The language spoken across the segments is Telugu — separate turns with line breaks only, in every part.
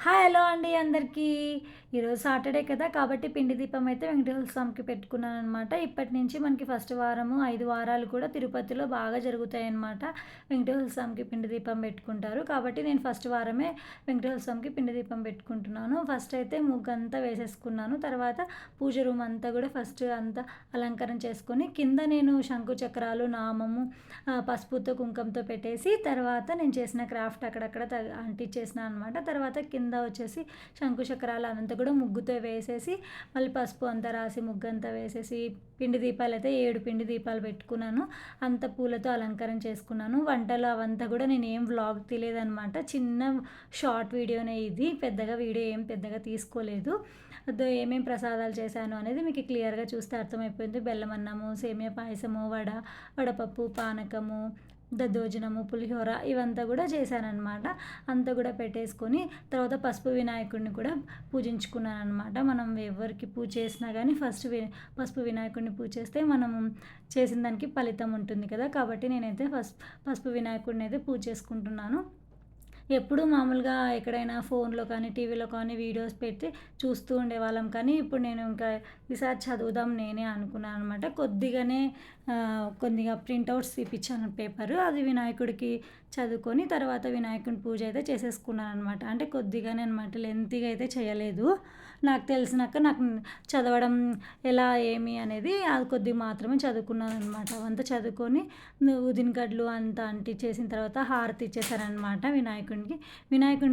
హలో అండి అందరికీ. ఈరోజు సాటర్డే కదా! కాబట్టి పిండి దీపం అయితే వెంకటేశ్వర స్వామికి పెట్టుకున్నాననమాట. ఇప్పటి నుంచి మనకి ఫస్ట్ వారము, 5 వారాలు కూడా తిరుపతిలో బాగా జరుగుతాయన్నమాట. వెంకటేశ్వర స్వామికి పిండి దీపం పెట్టుకుంటారు. కాబట్టి నేను ఫస్ట్ వారమే వెంకటేశ్వర స్వామికి పిండి దీపం పెట్టుకుంటున్నాను. ఫస్ట్ అయితే ముగ్గంతా వేసేసుకున్నాను. తర్వాత పూజ రూమ్ అంతా కూడా ఫస్ట్ అంతా అలంకరణ చేసుకొని, కింద నేను శంకు చక్రాలు, నామము, పసుపుతో, కుంకుమతో పెట్టేసి, తర్వాత నేను చేసిన క్రాఫ్ట్ అక్కడక్కడ అంటించేసినా అనమాట. తర్వాత కింద వచ్చేసి శంకు చక్రాలు అదంతా కూడా ముగ్గుతో వేసేసి, మళ్ళీ పసుపు అంతా రాసి ముగ్గు అంతా వేసేసి, పిండి దీపాలు అయితే 7 పిండి దీపాలు పెట్టుకున్నాను. అంత పూలతో అలంకరణ చేసుకున్నాను. వంటలు అవంతా కూడా నేను ఏం వ్లాగ్ తీయలేదనమాట. చిన్న షార్ట్ వీడియోనే ఇది. పెద్దగా వీడియో ఏం పెద్దగా తీసుకోలేదు. అదో ఏమేమి ప్రసాదాలు చేశాను అనేది మీకు క్లియర్గా చూస్తే అర్థమైపోయింది. బెల్లం అన్నము, సేమియా పాయసము, వడపప్పు, పానకము, దద్దోజనము, పులిహోర ఇవంతా కూడా చేశానన్నమాట. అంతా కూడా పెట్టేసుకొని తర్వాత పసుపు వినాయకుడిని కూడా పూజించుకున్నాను అనమాట. మనం ఎవరికి పూజ చేసినా కానీ ఫస్ట్ పసుపు వినాయకుడిని పూజ చేస్తే మనం చేసిన దానికి ఫలితం ఉంటుంది కదా. కాబట్టి నేనైతే పసుపు వినాయకుడిని అయితే పూజ చేసుకుంటున్నాను. ఎప్పుడు మామూలుగా ఎక్కడైనా ఫోన్లో కానీ టీవీలో కానీ వీడియోస్ పెట్టి చూస్తూ ఉండేవాళ్ళం, కానీ ఇప్పుడు నేను ఇంకా ఈసారి చదువుదాం నేనే అనుకున్నాను అనమాట. కొద్దిగా ప్రింట్అవుట్స్ తీపిచ్చాను పేపరు, అది వినాయకుడికి చదువుకొని తర్వాత వినాయకుని పూజ అయితే చేసేసుకున్నాను అనమాట. అంటే కొద్దిగానే అనమాట, లెంతీగా అయితే చేయలేదు. నాకు తెలిసినాక నాకు చదవడం ఎలా ఏమి అనేది అది కొద్దిగా మాత్రమే చదువుకున్నాను అనమాట. అవంతా చదువుకొని ఉదిన గడ్లు అంతా అంటించేసిన తర్వాత హారతి ఇచ్చేసారనమాట వినాయకుని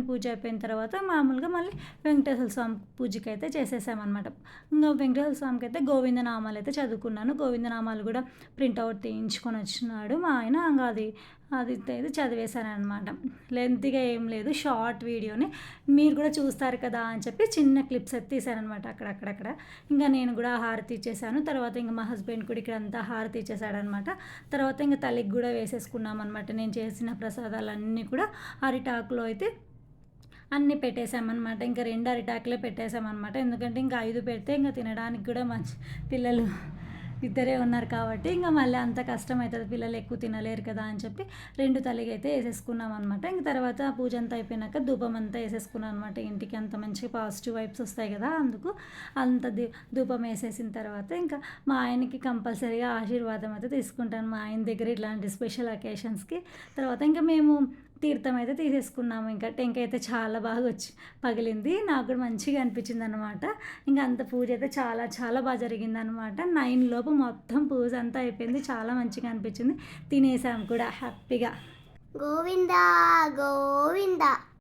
పూజ అయిపోయిన తర్వాత మామూలుగా మళ్ళీ వెంకటేశ్వర స్వామి పూజకి అయితే చేసేసామన్నమాట. ఇంకా వెంకటేశ్వర స్వామికి అయితే గోవిందనామాలు అయితే చదువుకున్నాను. గోవిందనామాలు కూడా ప్రింట్అవుట్ తీయించుకొని వచ్చినాడు మా ఆయన. ఇంకా అది అయితే చదివేశాను అనమాట. లెంతీగా ఏం లేదు, షార్ట్ వీడియోని మీరు కూడా చూస్తారు కదా అని చెప్పి చిన్న క్లిప్స్ అయితే తీశానమాట అక్కడక్కడ. ఇంకా నేను కూడా హారతి ఇచ్చేసాను. తర్వాత ఇంకా మా హస్బెండ్ కూడా ఇక్కడ అంతా హారతి ఇచ్చేసాడనమాట. తర్వాత ఇంకా తల్లికి కూడా వేసేసుకున్నాం అనమాట. నేను చేసిన ప్రసాదాలన్నీ కూడా అరిటాకులో అయితే అన్నీ పెట్టేసామన్నమాట. ఇంకా 2 అరిటాకులే పెట్టేసామన్నమాట. ఎందుకంటే ఇంకా 5 పెడితే ఇంకా తినడానికి కూడా మంచి పిల్లలు ఇద్దరే ఉన్నారు కాబట్టి ఇంకా మళ్ళీ అంత కష్టం అవుతుంది, పిల్లలు ఎక్కువ తినలేరు కదా అని చెప్పి 2 తల్లికి అయితే వేసేసుకున్నాం అనమాట. ఇంక తర్వాత పూజ అంతా అయిపోయినాక ధూపం అంతా వేసేసుకున్నాం అనమాట. ఇంటికి అంత మంచిగా పాజిటివ్ వైబ్స్ వస్తాయి కదా, అందుకు అంత ధూపం వేసేసిన తర్వాత ఇంకా మా ఆయనకి కంపల్సరీగా ఆశీర్వాదం అయితే తీసుకుంటాను మా ఆయన దగ్గర ఇట్లాంటి స్పెషల్ అకేషన్స్కి. తర్వాత ఇంకా మేము తీర్థం అయితే తీసేసుకున్నాము. ఇంకా టెంకాయ అయితే చాలా బాగా పగిలింది, నాకు కూడా మంచిగా అనిపించింది అనమాట. ఇంకా అంత పూజ అయితే చాలా చాలా బాగా జరిగింది అనమాట. 9 లోపు మొత్తం పూజ అంతా అయిపోయింది, చాలా మంచిగా అనిపించింది. తినేసాము కూడా హ్యాపీగా.
గోవిందా గోవిందా.